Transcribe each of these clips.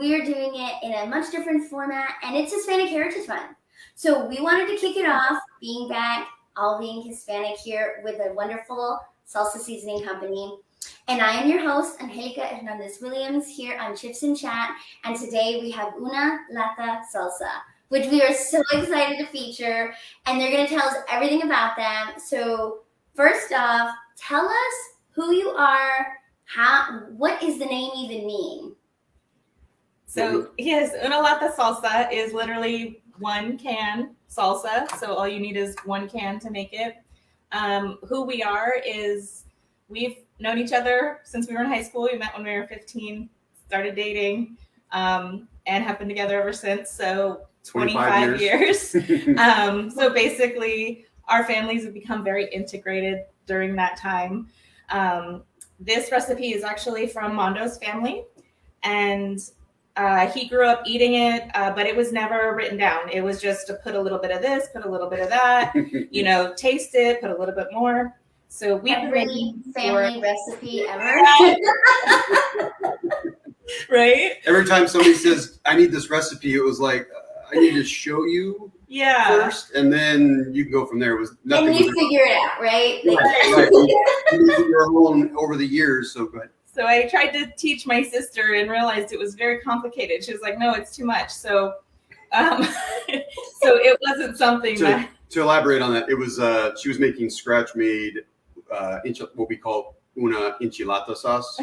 we are doing it in a much different format, and it's Hispanic Heritage Month. So we wanted to kick it off, being back, all being Hispanic here with a wonderful salsa seasoning company. And I am your host, Angelica Hernandez-Williams, here on Chips and Chat. And today we have Una Lata Salsa, which we are so excited to feature. And they're going to tell us everything about them. So first off, tell us who you are. What does the name even mean? So yes, Una Lata Salsa is literally one can salsa. So all you need is one can to make it. Who we are is we've known each other since we were in high school. We met when we were 15, started dating, and have been together ever since. So 25 years. So basically our families have become very integrated during that time. This recipe is actually from Mondo's family, and he grew up eating it, but it was never written down. It was just to put a little bit of this, put a little bit of that, taste it, put a little bit more. So we every family recipe ever. Right? Every time somebody says, I need this recipe, it was like, I need to show you first, and then you can go from there. It was nothing. And you figure it out, right? Right. You your own over the years, so good. So I tried to teach my sister and realized it was very complicated. She was like, no, it's too much. So so it wasn't something to elaborate on that, it was she was making scratch-made what we call una Enchilada Sauce.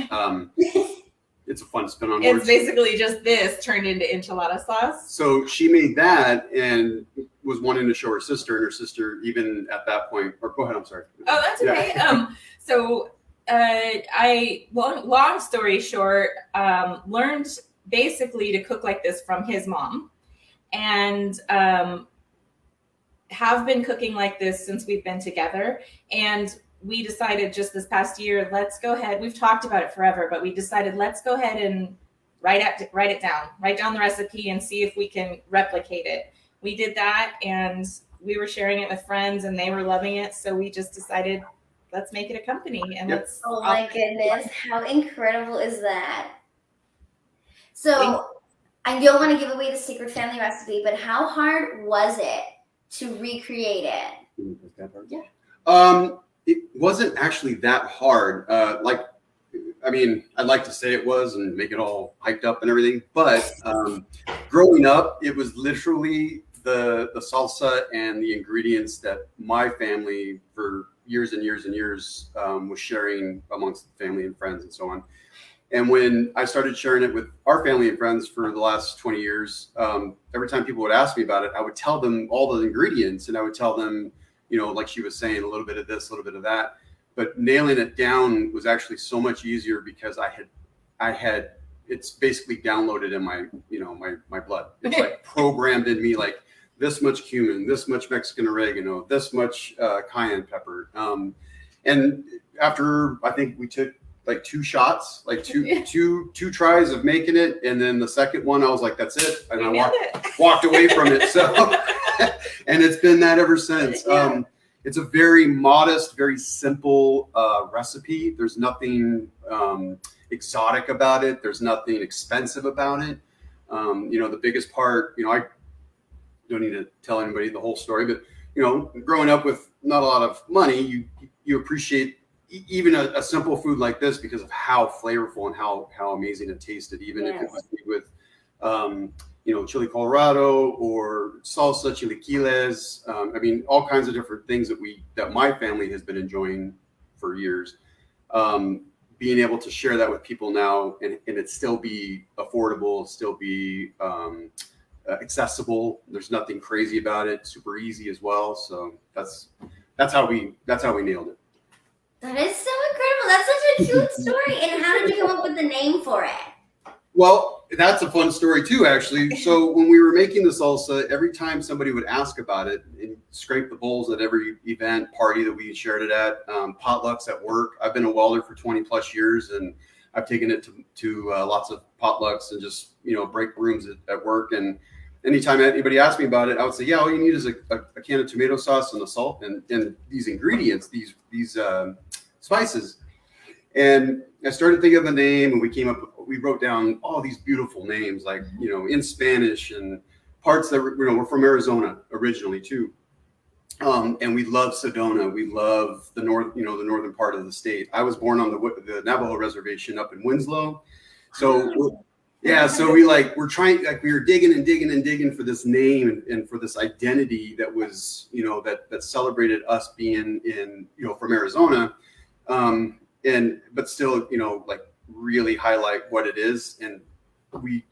It's a fun spin on words. It's basically just this turned into Enchilada Sauce. So she made that and was wanting to show her sister, and her sister, even at that point, or go ahead, I'm sorry. Oh, that's okay. Long story short, learned basically to cook like this from his mom, and have been cooking like this since we've been together. And we decided just this past year, let's go ahead. We've talked about it forever, but we decided let's go ahead and write down the recipe and see if we can replicate it. We did that, and we were sharing it with friends, and they were loving it. So we just decided, let's make it a company, and let's. Oh my goodness, how incredible is that? So I don't want to give away the secret family recipe, but how hard was it to recreate it? Yeah. It wasn't actually that hard. I'd like to say it was and make it all hyped up and everything, but growing up, it was literally the salsa and the ingredients that my family for years and years and years was sharing amongst the family and friends and so on. And when I started sharing it with our family and friends for the last 20 years, every time people would ask me about it, I would tell them all the ingredients, and I would tell them, like she was saying, a little bit of this, a little bit of that. But nailing it down was actually so much easier because I had it's basically downloaded in my my blood. It's like programmed in me, like this much cumin, this much Mexican oregano, this much cayenne pepper. And after I think we took like two shots, like two tries of making it, and then the second one I was like, that's it, and I walked away from it. So and it's been that ever since. Yeah. It's a very modest, very simple recipe. There's nothing exotic about it. There's nothing expensive about it. The biggest part, I don't need to tell anybody the whole story, but growing up with not a lot of money, you appreciate even a simple food like this because of how flavorful and how amazing it tasted, even if it was made with chili colorado or salsa, chilaquiles. All kinds of different things that my family has been enjoying for years. Being able to share that with people now and it still be affordable, still be accessible. There's nothing crazy about it. Super easy as well. So that's how we nailed it. That is so incredible. That's such a cute story. And how did you come up with the name for it? Well, that's a fun story too, actually. So when we were making the salsa, every time somebody would ask about it and scrape the bowls at every event, party that we shared it at, potlucks at work. I've been a welder for 20 plus years, and I've taken it to lots of potlucks and just, break rooms at work. And anytime anybody asked me about it, I would say, yeah, all you need is a can of tomato sauce and the salt and these ingredients, these spices. And I started thinking of the name, and we came up we wrote down all these beautiful names, like, in Spanish and parts that we're from Arizona originally too. And we love Sedona. We love the northern part of the state. I was born on the Navajo reservation up in Winslow. So so we're trying, we were digging and digging and digging for this name and for this identity that was, that celebrated us being from Arizona. But still, really highlight what it is. And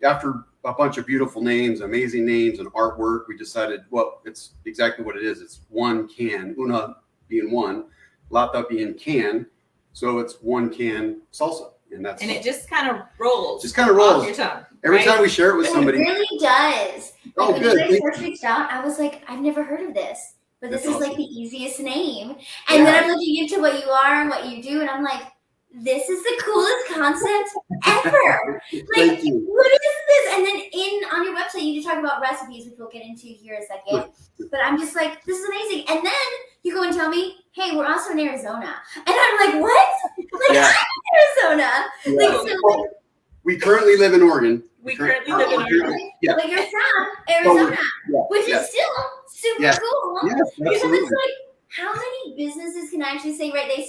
after a bunch of beautiful names, amazing names and artwork, we decided, well, it's exactly what it is. It's one can, una being one, lata being can. So it's one can salsa. And it just kind of rolls. Off your tongue. Every time we share it with somebody. It really does. Oh, when good. you guys first reached out, I was like, I've never heard of this. But this That's is awesome. the easiest name. And then I'm looking into what you are and what you do, and I'm like, this is the coolest concept ever. Thank you. What is this? And then on your website, you do talk about recipes, which we'll get into here in a second. But I'm just like, this is amazing. And then you go and tell me, hey, we're also in Arizona. And I'm like, what? I'm Arizona. Yeah. We currently live in Oregon. We currently live in Oregon. Yeah. But you're from Arizona, which is still super cool. Yes, because absolutely. it's like, how many businesses can actually say, right, they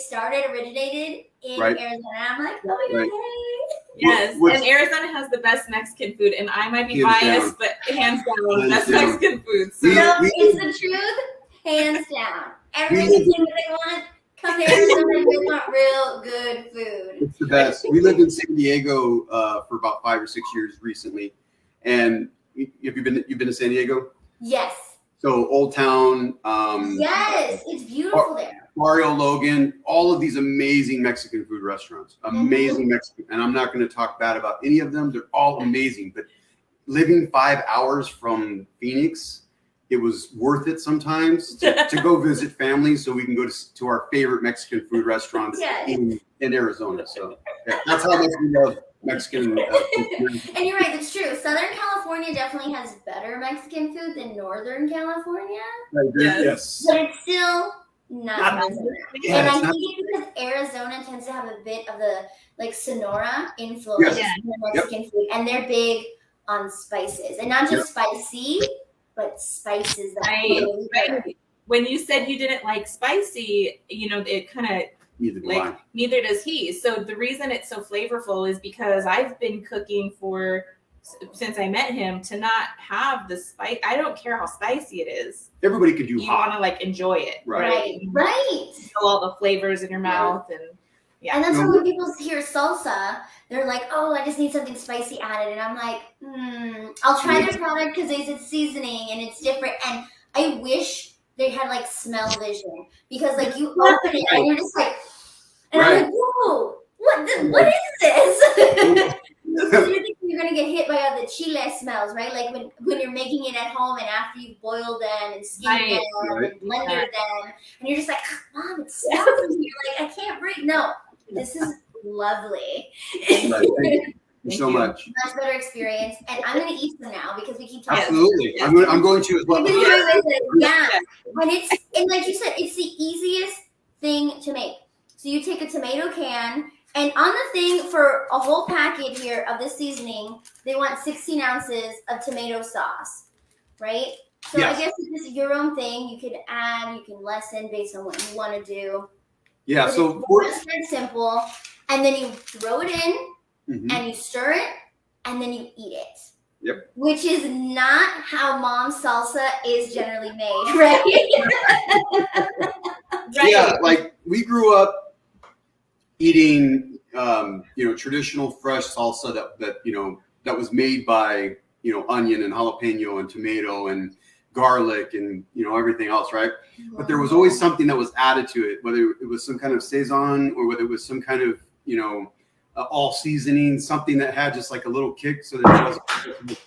originated in Arizona? I'm like, oh my God, hey. Yes, and Arizona has the best Mexican food, and I might be biased, but hands down, best Mexican food. So it's the truth, hands down. Everybody can what they want. Come to Arizona and they want real good food. It's the best. We lived in San Diego for about 5 or 6 years recently, and you've been to San Diego? Yes. So Old Town. Yes, it's beautiful there. Barrio Logan, all of these amazing Mexican food restaurants. Amazing Mexican. And I'm not going to talk bad about any of them. They're all amazing. But living 5 hours from Phoenix, it was worth it sometimes to go visit family so we can go to our favorite Mexican food restaurants in Arizona. So that's how much we love Mexican food. And you're right, that's true. Southern California definitely has better Mexican food than Northern California. Yes. But it's still not Arizona. Yeah, and I think it's because Arizona tends to have a bit of the Sonora influence in the Mexican food. And they're big on spices. And not just spicy, but spices that right. When you said you didn't like spicy, it kind of neither does he. So the reason it's so flavorful is because I've been cooking since I met him to not have the spice. I don't care how spicy it is. Everybody could do you hot. want to enjoy it, right? Feel all the flavors in your mouth and. Yeah. And that's why when people hear salsa, they're like, oh, I just need something spicy added. And I'm like, I'll try their product because it's seasoning and it's different. And I wish they had smell vision because you open it and you're just like, and I'm like, whoa, what is this? So you're thinking you're going to get hit by all the chile smells, right? When you're making it at home and after you've boiled them and skinned them and blended them. And you're just like, Mom, it smells. And you're like, I can't breathe. No. This is lovely. Thank you so much. Much better experience. And I'm going to eat some now because we keep talking. Absolutely. I'm going to as well. Yeah. And like you said, it's the easiest thing to make. So you take a tomato can, and on the thing for a whole packet here of the seasoning, they want 16 ounces of tomato sauce, right? So I guess this is your own thing. You can add, you can lessen based on what you want to do. Yeah, but so it's very simple, and then you throw it in, and you stir it, and then you eat it. Yep. Which is not how mom's salsa is generally made, right? Yeah, we grew up eating, traditional fresh salsa that was made by onion and jalapeno and tomato and garlic and everything else, right? But there was always something that was added to it, whether it was some kind of saison or whether it was some kind of all seasoning, something that had just a little kick, so that it wasn't.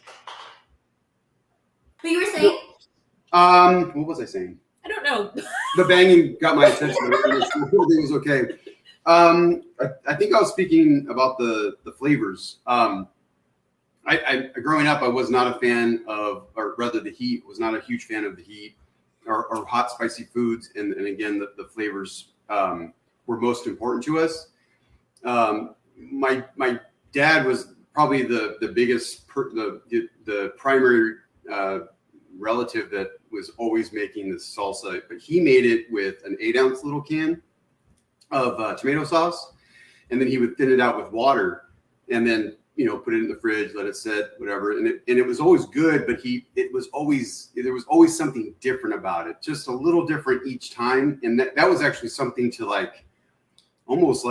What you were saying? What was I saying? I don't know. The banging got my attention. Everything was okay. I think I was speaking about the flavors. I growing up, I was not a fan of, or rather the heat, was not a huge fan of the heat or hot, spicy foods. And again, the flavors were most important to us. My Dad was probably the biggest, the primary relative that was always making this salsa, but he made it with an 8-ounce little can of tomato sauce, and then he would thin it out with water, and then put it in the fridge, let it sit, whatever, and it was always good. But there was always something different about it, just a little different each time, and that was actually something to almost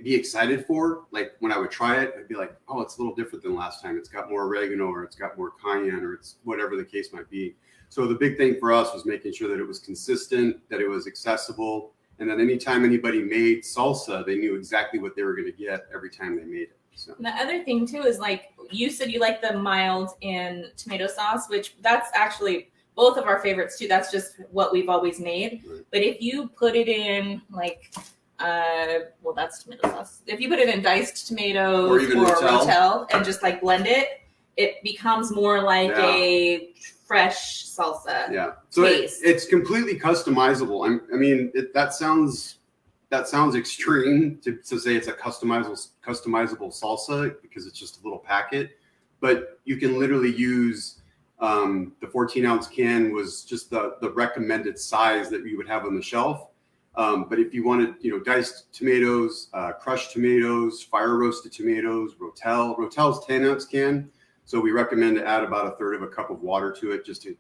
be excited for. Like when I would try it, I'd be like, oh, it's a little different than last time. It's got more oregano, or it's got more cayenne, or it's whatever the case might be. So the big thing for us was making sure that it was consistent, that it was accessible, and that anytime anybody made salsa, they knew exactly what they were going to get every time they made it. So. The other thing too is, like you said, you like the mild in tomato sauce, which that's actually both of our favorites too. That's just what we've always made. Right. But if you put it in that's tomato sauce. If you put it in diced tomatoes or rotel and just blend it, it becomes more like a fresh salsa. Yeah. So it's completely customizable. I mean, that sounds extreme to say it's a customizable salsa, because it's just a little packet, but you can literally use the 14-ounce can was just the recommended size that you would have on the shelf. But if you wanted, diced tomatoes, crushed tomatoes, fire roasted tomatoes, rotel's 10-ounce can. So we recommend to add about a third of a cup of water to it just to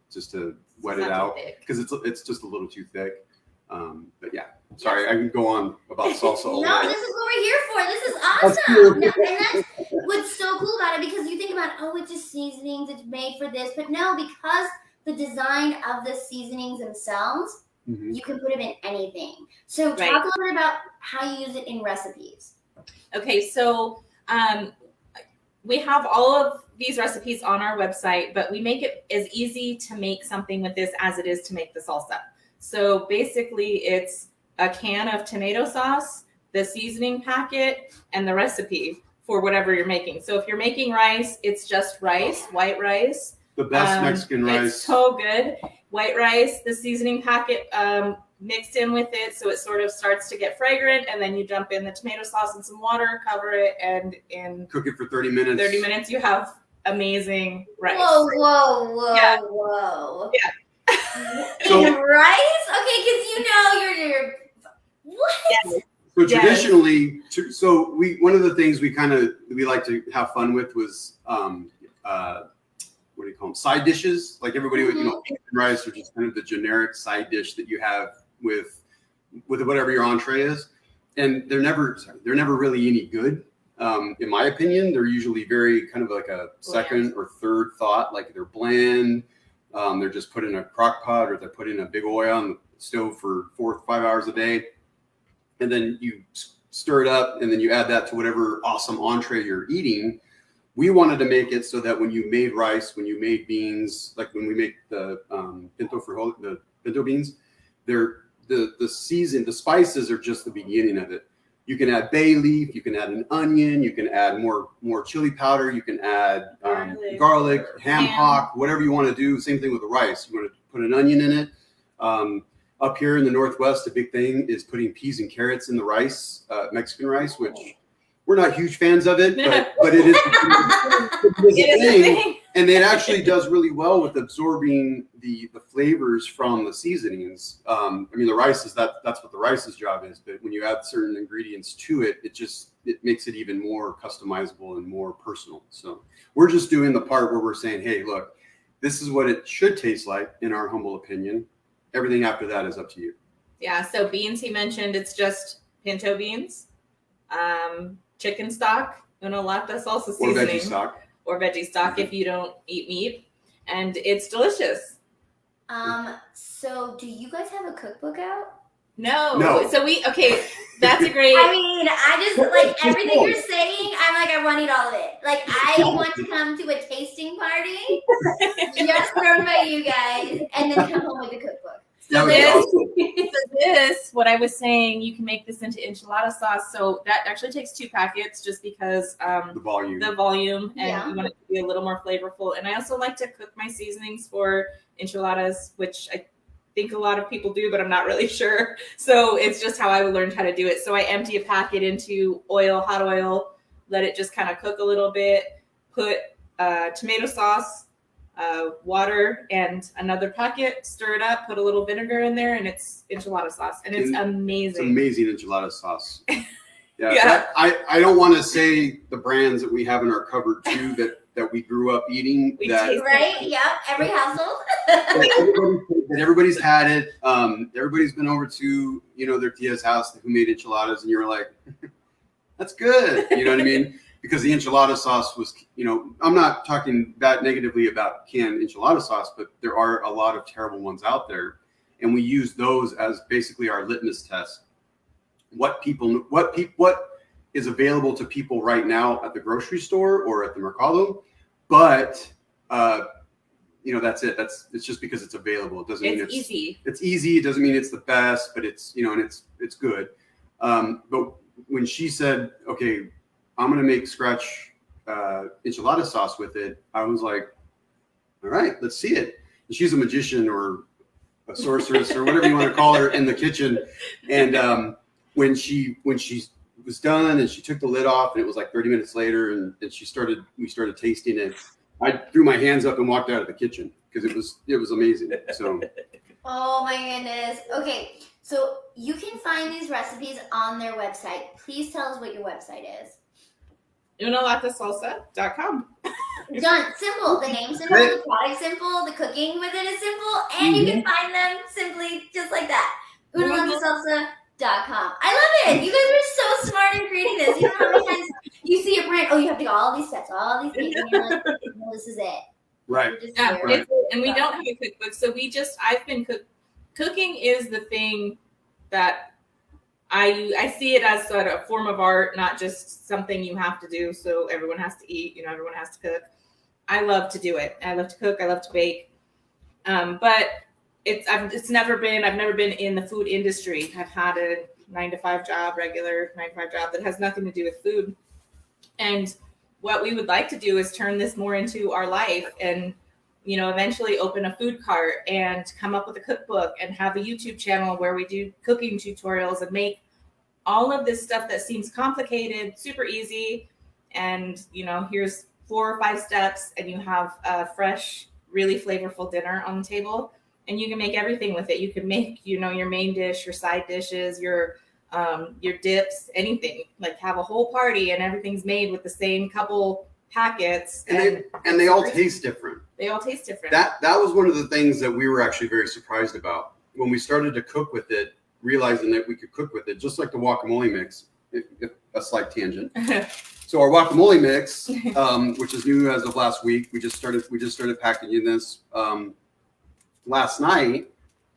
wet it out, because it's just a little too thick. But yeah, sorry, I can go on about salsa all No, day. this is what we're here for. This is awesome. No, and that's what's so cool about it, because you think about, it's just seasonings, it's made for this. But no, because the design of the seasonings themselves, you can put them in anything. So talk a little bit about how you use it in recipes. Okay, so we have all of these recipes on our website, but we make it as easy to make something with this as it is to make the salsa. So basically it's a can of tomato sauce, the seasoning packet, and the recipe for whatever you're making. So if you're making rice, it's just rice, white rice. The best Mexican rice. It's so good. White rice, the seasoning packet mixed in with it, so it sort of starts to get fragrant, and then you dump in the tomato sauce and some water, cover it, and cook it for 30 minutes. 30 minutes, you have amazing rice. Whoa. Yeah. So, rice? Okay, because you're what? Yes. So traditionally, one of the things we like to have fun with was what do you call them? Side dishes. Like everybody would, chicken and rice are just kind of the generic side dish that you have with whatever your entree is, and they're never really any good. In my opinion, they're usually very kind of like a second or third thought. Like they're bland. They're just put in a crock pot, or they're put in a big oil on the stove for 4 to 5 hours a day. And then you stir it up, and then you add that to whatever awesome entree you're eating. We wanted to make it so that when you made rice, when you made beans, like when we make the pinto beans, the spices are just the beginning of it. You can add bay leaf, you can add an onion, you can add more chili powder, you can add garlic, ham hock, whatever you want to do. Same thing with the rice. You want to put an onion in it. Up here in the Northwest, a big thing is putting peas and carrots in the rice, Mexican rice, which we're not huge fans of it, but it is a thing. And it actually does really well with absorbing the flavors from the seasonings. I mean, the rice that's what the rice's job is. But when you add certain ingredients to it, it makes it even more customizable and more personal. So we're just doing the part where we're saying, hey, look, this is what it should taste like, in our humble opinion. Everything after that is up to you. Yeah. So beans, he mentioned, it's just pinto beans, chicken stock, Lata Salsa seasoning, or veggie stock if you don't eat meat, and it's delicious. So do you guys have a cookbook out? No. So that's a great. I mean, I just like everything you're saying. I'm like, I want to eat all of it. Like, I want to come to a tasting party, just thrown by you guys, and then come home with a cookbook. So what I was saying, you can make this into enchilada sauce. So that actually takes 2 packets, just because the volume, and you want it to be a little more flavorful. And I also like to cook my seasonings for enchiladas, which I think a lot of people do, but I'm not really sure. So it's just how I learned how to do it. So I empty a packet into hot oil, let it just kind of cook a little bit, put tomato sauce, water, and another packet, stir it up, put a little vinegar in there, and it's enchilada sauce. And it's amazing. It's amazing enchilada sauce. Yeah. I don't want to say the brands that we have in our cupboard too that we grew up eating. Right? Yep. Every household. that everybody's had it. Everybody's been over to, their tia's house who made enchiladas, and you were like, that's good. You know what I mean? Because the enchilada sauce was, I'm not talking that negatively about canned enchilada sauce, but there are a lot of terrible ones out there. And we use those as basically our litmus test. What is available to people right now at the grocery store or at the mercado, but that's it. It's just because it's available. It doesn't mean it's easy. It's easy. It doesn't mean it's the best, but it's and it's good. But when she said, "Okay, I'm gonna make scratch enchilada sauce with it," I was like, "All right, let's see it." And she's a magician or a sorceress or whatever you want to call her in the kitchen, and when she was done and she took the lid off, and it was like 30 minutes later, and we started tasting it. I threw my hands up and walked out of the kitchen because it was amazing. So. Oh my goodness. Okay, so you can find these recipes on their website. Please tell us what your website is. Untitled.com. Done. Simple. The name simple, the product simple, the cooking with it is simple, and you can find them simply just like that. Untitled.com. I love it. You guys are so smart in creating this. You know how many times you see a brand, you have to go all these steps, all these things, and you're like, no, this is it. Right. Right. And we don't have a cookbook, so I've been cooking is the thing that I see it as sort of a form of art, not just something you have to do. So everyone has to eat, everyone has to cook. I love to do it. I love to cook. I love to bake. But I've never been in the food industry. I've had a 9-to-5 job, regular 9-to-5 job that has nothing to do with food. And what we would like to do is turn this more into our life and, eventually open a food cart and come up with a cookbook and have a YouTube channel where we do cooking tutorials and make all of this stuff that seems complicated, super easy. And, here's 4 or 5 steps and you have a fresh, really flavorful dinner on the table. And you can make everything with it. You can make, your main dish, your side dishes, your dips, anything. Like have a whole party and everything's made with the same couple packets. And they all taste different. They all taste different. That was one of the things that we were actually very surprised about when we started to cook with it, realizing that we could cook with it, just like the guacamole mix. A slight tangent. So our guacamole mix, which is new as of last week, we just started packaging this last night,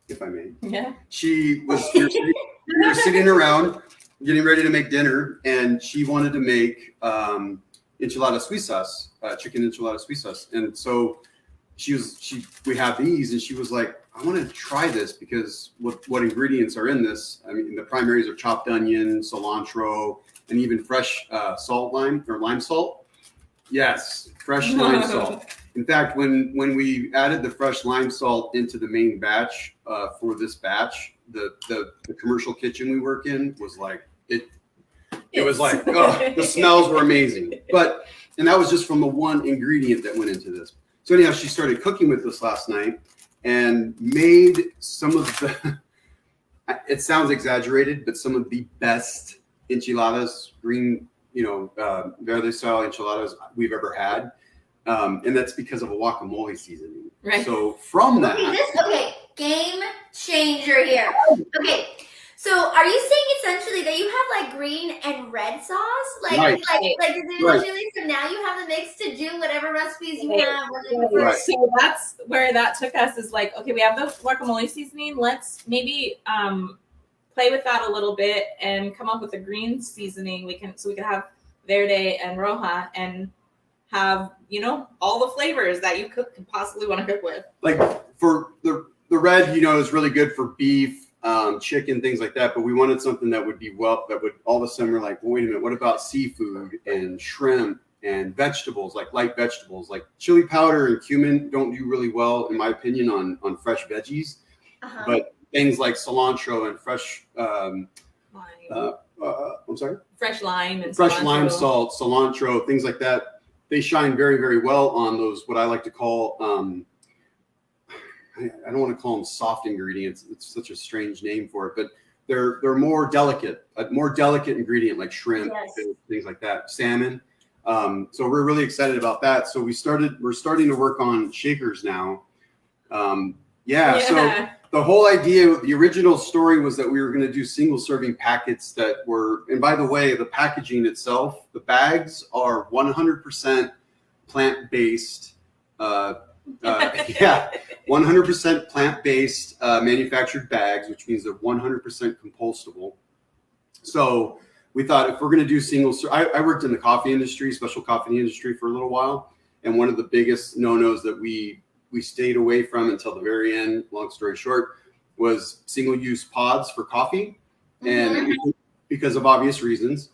if I may. Yeah. We were sitting around getting ready to make dinner, and she wanted to make enchilada sauce, chicken enchilada sauce. And so we have these, and she was like, I want to try this because what ingredients are in this? I mean, the primaries are chopped onion, cilantro, and even fresh lime salt. Yes, fresh lime salt. In fact, when we added the fresh lime salt into the main batch for this batch, the commercial kitchen we work in was like it was like the smells were amazing. And that was just from the one ingredient that went into this. So anyhow, she started cooking with us last night and made some of the. It sounds exaggerated, but some of the best enchiladas, green, verde style enchiladas we've ever had. And that's because of a guacamole seasoning. Right. So from that. Okay, game changer here. Okay, so are you saying essentially that you have like green and red sauce? Like essentially, so now you have the mix to do whatever recipes you have. Right. So that's where that took us is like, okay, we have the guacamole seasoning. Let's maybe play with that a little bit and come up with a green seasoning. We can have verde and roja and have, all the flavors that you could possibly want to cook with. Like for the red, is really good for beef, chicken, things like that. But we wanted something that would that would all of a sudden we're like, well, wait a minute, what about seafood and shrimp and vegetables, like light vegetables, like chili powder and cumin don't do really well, in my opinion, on fresh veggies. Uh-huh. But things like cilantro and fresh I'm sorry? Fresh lime and Fresh cilantro. lime, salt, cilantro, things like that. They shine very, very well on those, what I like to call, I don't want to call them soft ingredients. It's such a strange name for it, but they're more delicate, a more delicate ingredient like shrimp, things like that, salmon. So we're really excited about that. So we're starting to work on shakers now. So the whole idea, the original story was that we were going to do single serving packets that were, and by the way, the packaging itself, the bags are 100% plant-based. 100% plant-based manufactured bags, which means they're 100% compostable. So we thought if we're going to do I worked in the coffee industry, special coffee industry for a little while. And one of the biggest no-nos that we stayed away from until the very end, long story short, was single-use pods for coffee, and because of obvious reasons.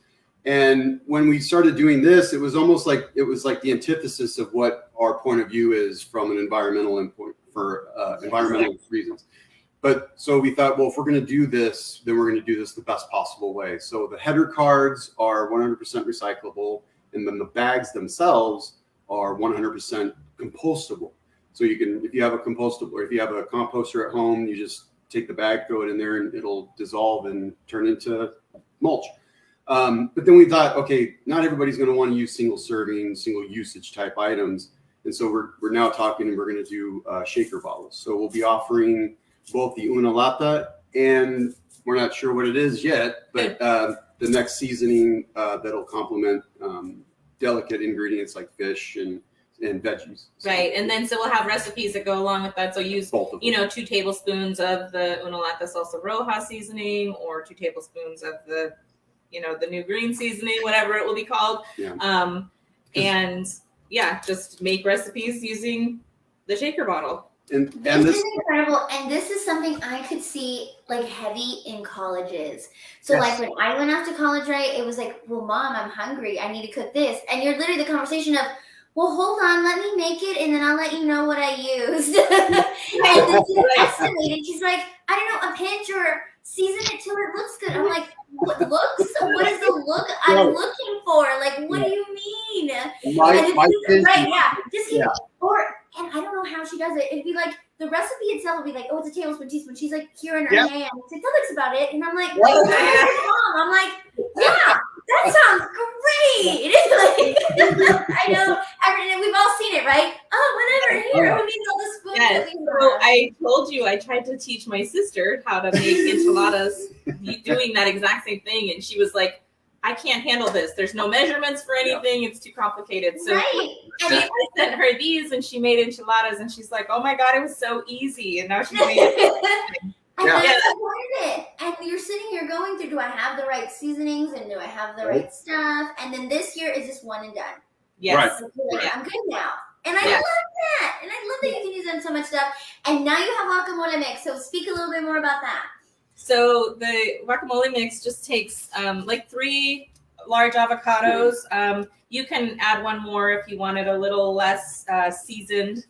And when we started doing this, it was almost like the antithesis of what our point of view is from an environmental endpoint for environmental reasons. But so we thought, well, if we're going to do this, then we're going to do this the best possible way. So the header cards are 100% recyclable, and then the bags themselves are 100% compostable. So you can, if you have a composter at home, you just take the bag, throw it in there, and it'll dissolve and turn into mulch. But then we thought, okay, not everybody's going to want to use single serving, single usage type items. And so we're now talking, and we're going to do shaker bottles. So we'll be offering both the Una Lata, and we're not sure what it is yet, but the next seasoning that'll complement delicate ingredients like fish and veggies. So, right. And then so we'll have recipes that go along with that. So use, 2 tablespoons of the Una Lata Salsa Roja seasoning, or 2 tablespoons of the the new green seasoning, whatever it will be called. Yeah. Just make recipes using the shaker bottle. And this is incredible. And this is something I could see like heavy in colleges. So like when I went off to college, right, it was like, well, Mom, I'm hungry. I need to cook this. And you're literally the conversation of, well, hold on, let me make it, and then I'll let you know what I used. And then she estimated. She's like, I don't know, a pinch, or season it till it looks good. I'm like, what looks? What is the look I'm looking for? Like, what do you mean? And I don't know how she does it. It'd be like the recipe itself would be like, oh, it's a tablespoon, teaspoon. She's like here in her hand. She's like, that looks about it. And I'm like, Mom. I'm like, yeah, that sounds great. I know. We've all seen it, right? Oh, whatever. Here, who needs all the spoons? Yes. So I told you I tried to teach my sister how to make enchiladas, doing that exact same thing, and she was like, I can't handle this. There's no measurements for anything. It's too complicated. So I sent her these, and she made enchiladas, and she's like, oh my God, it was so easy. And now she's made it. And you're sitting here going through, do I have the right seasonings, and do I have the right stuff? And then this year is just one and done. Yes. I'm good now. And I love that. And I love that you can use it on so much stuff. And now you have guacamole mix. So speak a little bit more about that. So the guacamole mix just takes 3 large avocados. You can add one more if you want it a little less seasoned,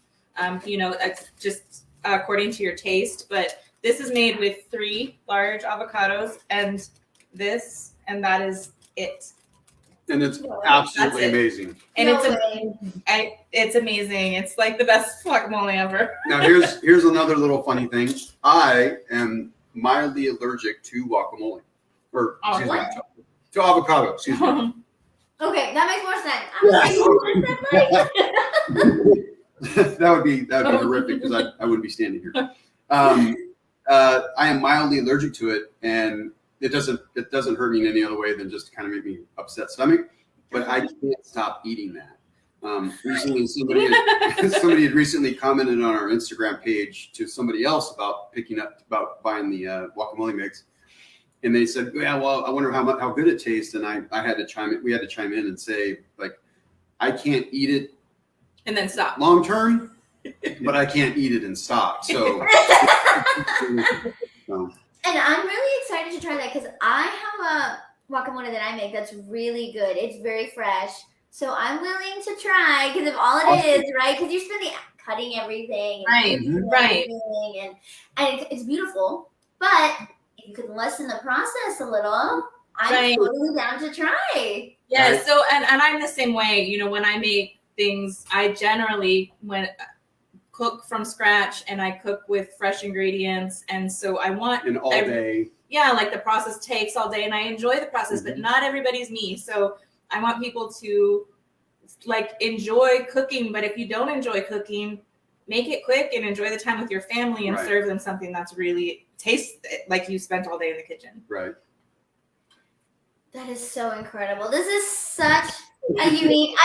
just according to your taste. But this is made with 3 large avocados and that is it. And it's absolutely amazing. And it's amazing. It's like the best guacamole ever. Now here's another little funny thing. I am mildly allergic to guacamole, or to avocado. Excuse me. Okay, that makes more sense. That would be horrific, because I wouldn't be standing here. I am mildly allergic to it, and it doesn't hurt me in any other way than just to kind of make me upset stomach. But I can't stop eating that. Recently, somebody had recently commented on our Instagram page to somebody else about buying the guacamole mix, and they said, "Yeah, well, I wonder how good it tastes." And we had to chime in and say, like, I can't eat it and then stop long term, but I can't eat it and stop. So. And I'm really excited to try that, because I have a guacamole that I make that's really good. It's very fresh. So I'm willing to try, because of all it is, right? Because you're spending cutting everything. And and it's beautiful. But if you could lessen the process a little, I'm totally down to try. Yeah. Right. So, and I'm the same way. You know, when I make things, I generally cook from scratch and I cook with fresh ingredients. And so I want And all day. Yeah, like the process takes all day and I enjoy the process, but not everybody's me. So I want people to like enjoy cooking, but if you don't enjoy cooking, make it quick and enjoy the time with your family and serve them something that's really tastes like you spent all day in the kitchen. Right. That is so incredible. This is such a unique.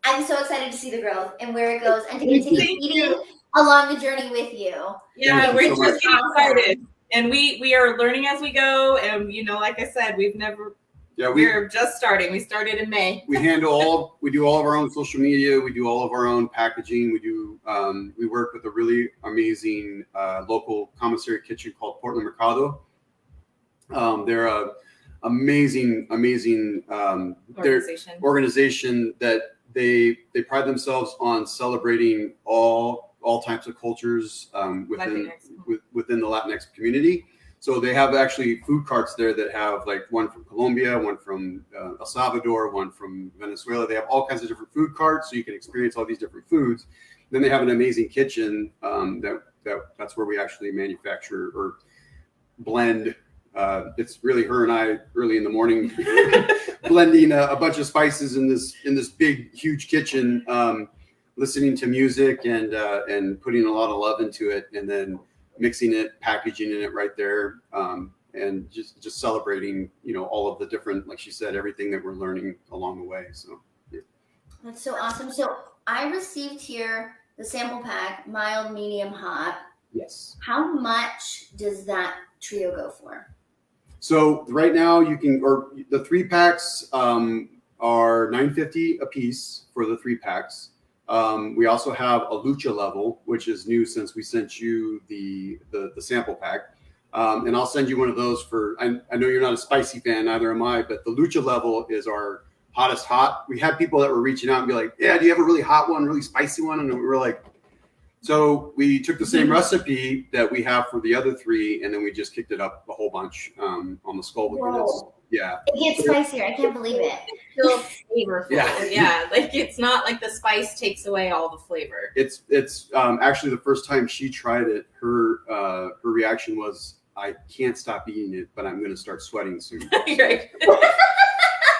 I'm so excited to see the growth and where it goes, and to continue eating along the journey with you. Yeah, we're just getting excited, and we are learning as we go. And you know, like I said, we're just starting. We started in May. We do all of our own social media. We do all of our own packaging. We work with a really amazing local commissary kitchen called Portland Mercado. They're a amazing organization that they pride themselves on celebrating all types of cultures within the Latinx community. So they have actually food carts there that have like one from Colombia, one from El Salvador, one from Venezuela. They have all kinds of different food carts, so you can experience all these different foods. Then they have an amazing kitchen that's where we actually manufacture or blend. It's really her and I early in the morning blending a bunch of spices in this big huge kitchen, listening to music and putting a lot of love into it, and then mixing it, packaging it right there, and just celebrating, you know, all of the different, like she said, everything that we're learning along the way. So yeah. That's so awesome. So I received here the sample pack, mild, medium, hot. Yes. How much does that trio go for? So right now the 3-packs are $9.50 a piece for the 3-packs. We also have a lucha level, which is new since we sent you the sample pack. And I'll send you one of those I know you're not a spicy fan, neither am I, but the lucha level is our hottest hot. We had people that were reaching out and be like, yeah, do you have a really hot one, really spicy one? And we were like, so we took the same recipe that we have for the other 3, and then we just kicked it up a whole bunch on the skull units. Yeah. It gets spicier. I can't believe it. Still flavorful. Yeah. Like it's not like the spice takes away all the flavor. It's actually the first time she tried it, her reaction was, I can't stop eating it, but I'm going to start sweating soon. Right.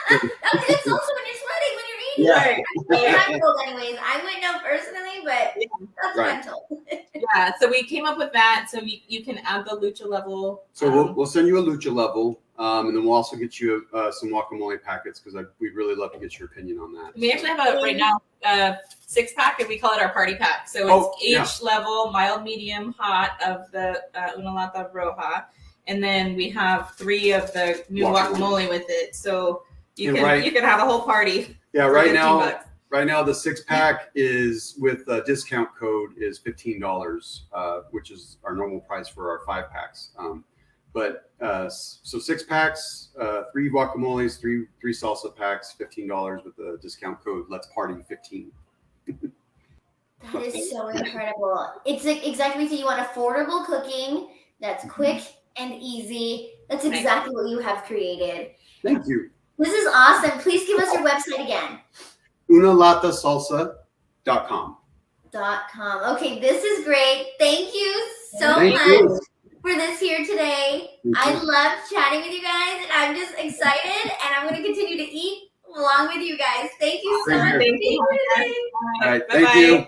It's also when you're sweating when you're eating. Yeah. I'm cold anyways. I wouldn't know personally, but that's mental. Yeah. So we came up with that. So you can add the lucha level. So we'll send you a lucha level. And then we'll also get you some guacamole packets because we'd really love to get your opinion on that. We actually have right now 6-pack, and we call it our party pack. So it's each level, mild, medium, hot of the Una Lata Roja. And then we have 3 of the new guacamole with it. So you can have a whole party. Yeah, right now the 6-pack is with a discount code is $15, which is our normal price for our 5-packs. But so 6-packs, 3 guacamoles, 3 salsa packs, $15 with the discount code Let's Party 15. That is so incredible. It's exactly what you want: affordable cooking that's quick and easy. That's exactly what you have created. Thank you. This is awesome. Please give us your website again. unalatasalsa.com. Okay, this is great. Thank you so much for this here today. I love chatting with you guys, and I'm just excited, and I'm going to continue to eat along with you guys. Thank you so much for being here today. All right, thank you.